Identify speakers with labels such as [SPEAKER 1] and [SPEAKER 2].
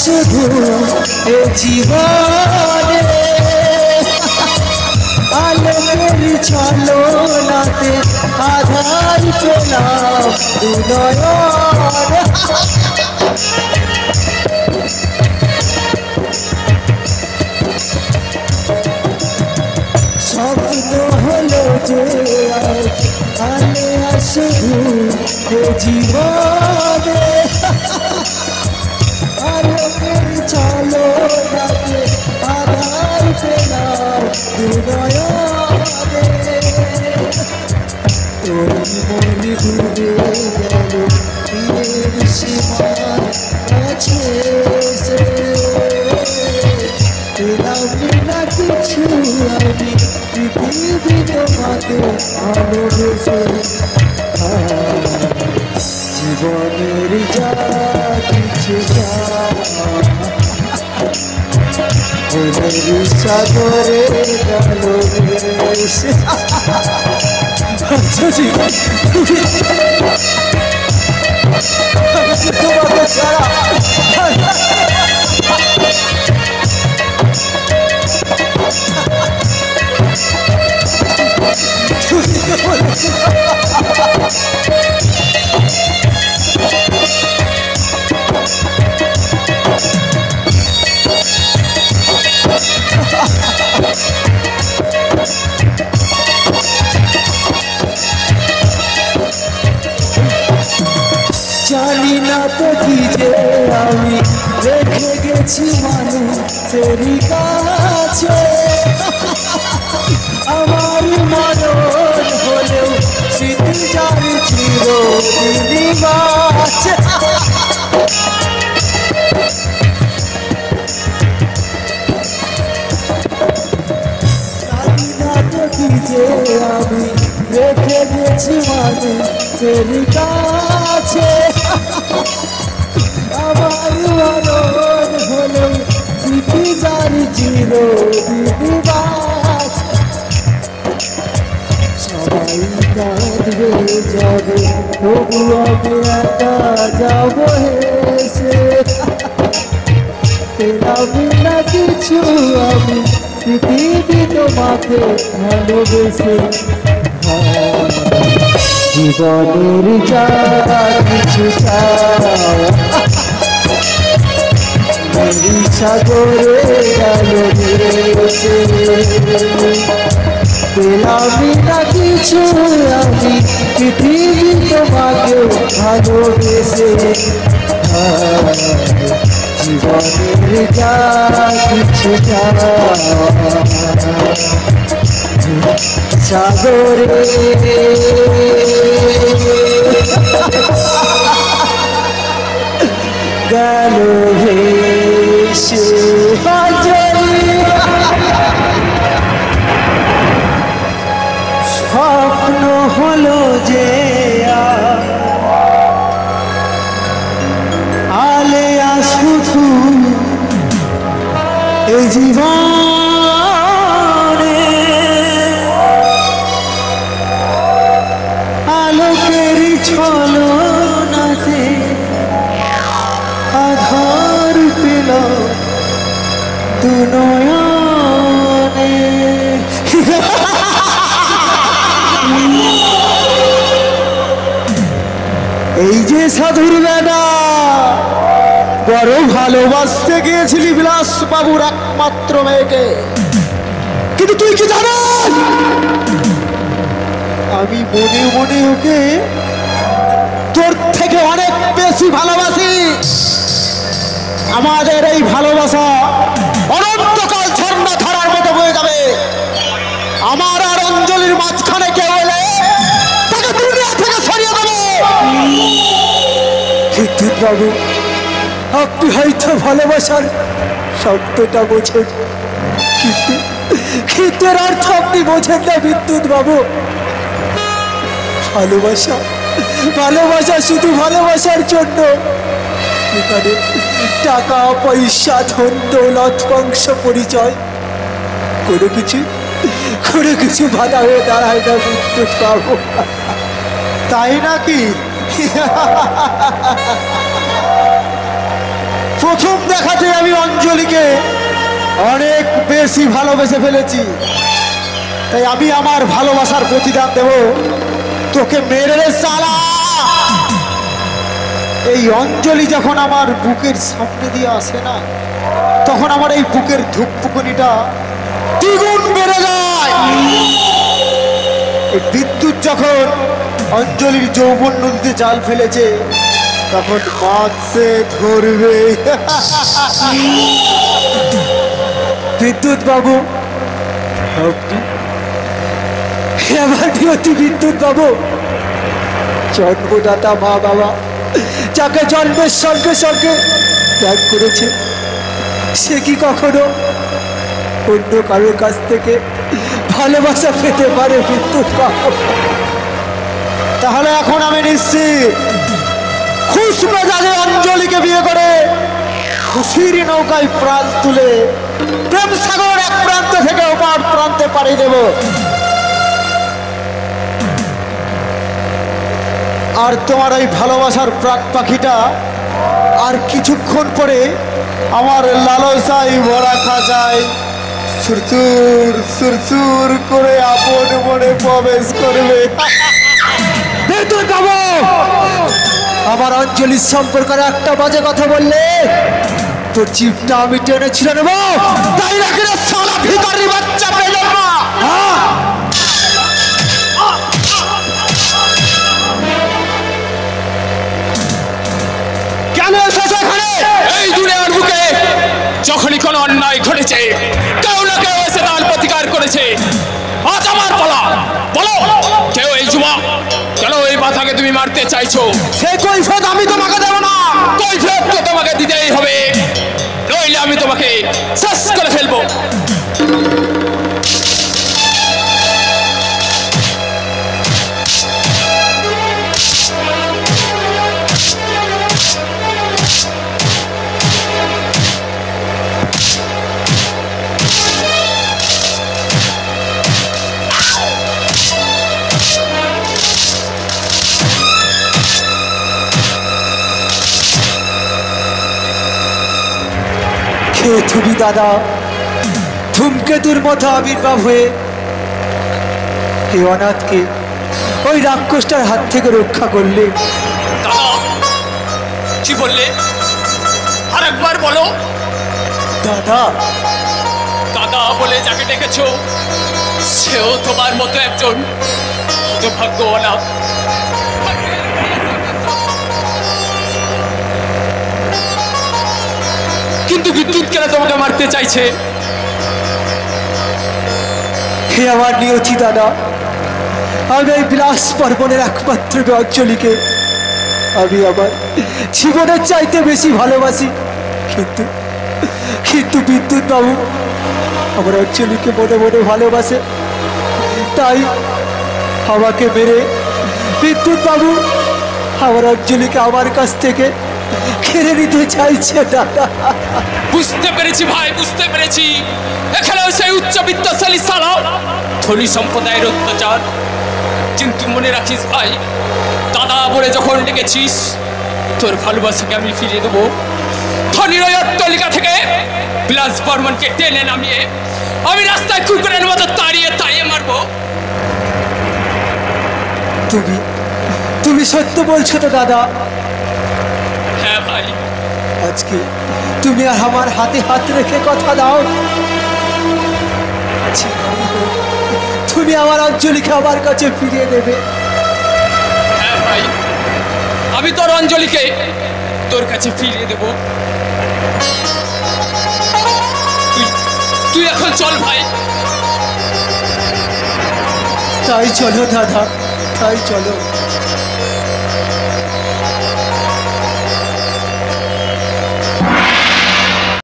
[SPEAKER 1] শুধু এ জীবনে আলোকের ছলনাতে আধার পেলাম দুনয়ন স্বপ্ন হলো যে আলে শুধু এ জীবনে আলোকের ছলনাতে আধার পেলাম দুনয়নে তোর মনে ডুবে গেল তীরের সীমার কাছে পেলাম না কিছু আমি পৃথিবী তোমাকে ভালোবেসে জীবনের যা কিছু মনের সাগরে গেল ভেসে তোমাকে ছাড়া জানি না তো কি যে আমি রেখে গেছি মানুষের কাছে আমার মরণ হলেও স্মৃতি যার চিরদিনই বাঁচে জানি না তো কি যে আমি রেখে গেছি মানুষের কাছে আমার মরণ হলেও স্মৃতি যার চিরদিনই বাঁচে সবাই কাঁদবে যাবে তবু আমি একা যাব হেসে পেলাম না কিছু আমি পৃথিবী তোমাকে ভালোবেসে জীবনের যা কিছু সাগরে গেল ভেসে পেলাম না কিছু আমি পৃথিবী তোমাকে ভালোবেসে জীবনের যা কিছু সাগরে গেল ভেসে স্বপ্ন হলো যে আলেয়া শুধু এই জীবনে আলোকের ছলনাতে আধার পেল দুনয়নে এই যে সাধুর বেটা বড় ভালোবাসতে গিয়েছিলি বিলাস বাবুর একমাত্র মেয়েকে, কিন্তু তুই কি জানিস আমি মনে মনে ওকে তোর থেকে অনেক বেশি ভালোবাসি। আমাদের এই ভালোবাসা অনন্তকাল ঝর্ণা ধারার মতো বয়ে যাবে। আমার আর অঞ্জলির মাঝখানে কেউ এলে তাকে দুনিয়া থেকে সরিয়ে দেবে। বিদ্যুৎ বাবু, আপনি হয়তো ভালোবাসার শব্দটা বোঝেন, কিন্তু এর অর্থ আপনি বোঝেন না বিদ্যুৎ বাবু। ভালোবাসা ভালোবাসা শুধু ভালোবাসার জন্য। এখানে টাকা পয়সা ধন দৌলত বংশ পরিচয় কোনো কিছু বাধা হয়ে দাঁড়ায় না বিদ্যুৎ বাবু, তাই নাকি? প্রথম দেখাতে আমি অঞ্জলিকে অনেক বেশি ভালোবেসে ফেলেছি, তাই আমি আমার ভালোবাসার প্রতিদান দেব তোকে মেরে রে শালা। এই অঞ্জলি যখন আমার বুকের সামনে দিয়ে আসে না, তখন আমার এই বুকের ধুকপুকুনিটা দ্বিগুণ বেড়ে যায়। এই বিদ্যুৎ যখন অঞ্জলির যৌবন নদীতে জাল ফেলেছে, তখন মাছে ধরবে। বিদ্যুৎ বাবু, অতি বিদ্যুৎ বাবু, জন্মদাতা মা বাবা যাকে জন্মের সঙ্গে সঙ্গে ত্যাগ করেছে, সে কি কখনো অন্য কারোর কাছ থেকে ভালোবাসা পেতে পারে বিদ্যুৎ বাবু? তাহলে এখন আমি নিশ্চিত খুশ মেজাজে অঞ্জলিকে বিয়ে করে খুশির নৌকায় প্রাণ তুলে প্রেম সাগর এক প্রান্ত থেকে অপর প্রান্তে পাড়ি দেব। আর তোমার ওই ভালোবাসার প্রাণ পাখিটা আর কিছুক্ষণ পরে আমার লালসায় ভরা খাঁচায় সুরসুর সুরসুর করে আপন মনে প্রবেশ করবে। বিদ্যুৎ বাবু, আমার অঞ্জলির সম্পর্কে একটা বাজে কথা বললে তোর জিভটা আমি টেনে ছিঁড়ে নেব। তাই নাকি রে শালা ভিখারি বাচ্চা বেজন্ম? কেন এসেছো এখানে?
[SPEAKER 2] এই দুনিয়ার বুকে যখনই কোনো অন্যায় ঘটেছে, কেউ না কেউ এসে তার প্রতিকার করেছে। আজ আমার পালা, বলো কেউ এই যুবক কেন এই মাথাকে তুমি মারতে চাইছো?
[SPEAKER 1] সে কৈফিয়ত আমি তোমাকে দেব না।
[SPEAKER 2] কৈফিয়ত তো তোমাকে দিতেই হবে, নইলে আমি তোমাকে শেষ করে ফেলবো।
[SPEAKER 1] তুমি দাদা ধূমকেতুর মতো আবির্ভাব হয়ে এই অনাথকে ওই রাক্ষসটার হাত থেকে রক্ষা করলে।
[SPEAKER 2] দাদা কি বললে? আরেকবার বলো।
[SPEAKER 1] দাদা,
[SPEAKER 2] দাদা বলে যাকে ডেকেছো সেও তোমার মতো একজন দুর্ভাগ্য অনাথ। কিন্তু বিদ্যুৎ কেন তোমাকে মারতে চাইছে?
[SPEAKER 1] হে আমার নিয়তি দাদা, আমি এই বিলাস পর্বণের একমাত্র অঞ্জলিকে আমি আমার জীবনের চাইতে বেশি ভালোবাসি। কিন্তু কিন্তু বিদ্যুৎ বাবু আমার অঞ্জলিকে মনে মনে ভালোবাসে, তাই আমাকে মেরে বিদ্যুৎ বাবু আমার অঞ্জলিকে আমার কাছ থেকে কেড়ে নিতে চাইছে। দাদা
[SPEAKER 2] বুঝতে পেরেছি ভাই, বুঝতে পেরেছি। এখানে সেই উচ্চবিত্তশালী সালা ধনী সম্প্রদায়ের অত্যাচার। কিন্তু মনে রাখিস ভাই, দাদা বলে যখন ডেকেছিস, তোর ভালোবাসাকে আমি ফিরিয়ে দেবো। ধনীর ওই অট্টালিকা থেকে বিলাস বর্মনকে টেনে নামিয়ে আমি রাস্তায় কুকুরের মতো তাড়িয়ে তাড়িয়ে মারবো।
[SPEAKER 1] তুমি সত্য বলছো তো দাদা?
[SPEAKER 2] হ্যাঁ ভাই।
[SPEAKER 1] আজকে তুমি আর আমার হাতে হাত রেখে কথা দাও, তুমি আমার অঞ্জলিকে আমার কাছে ফিরিয়ে দেবে।
[SPEAKER 2] হ্যাঁ ভাই, আমি তোর অঞ্জলিকে তোর কাছে ফিরিয়ে দেব। তুই এখন চল ভাই।
[SPEAKER 1] তাই চলো দাদা, তাই চলো।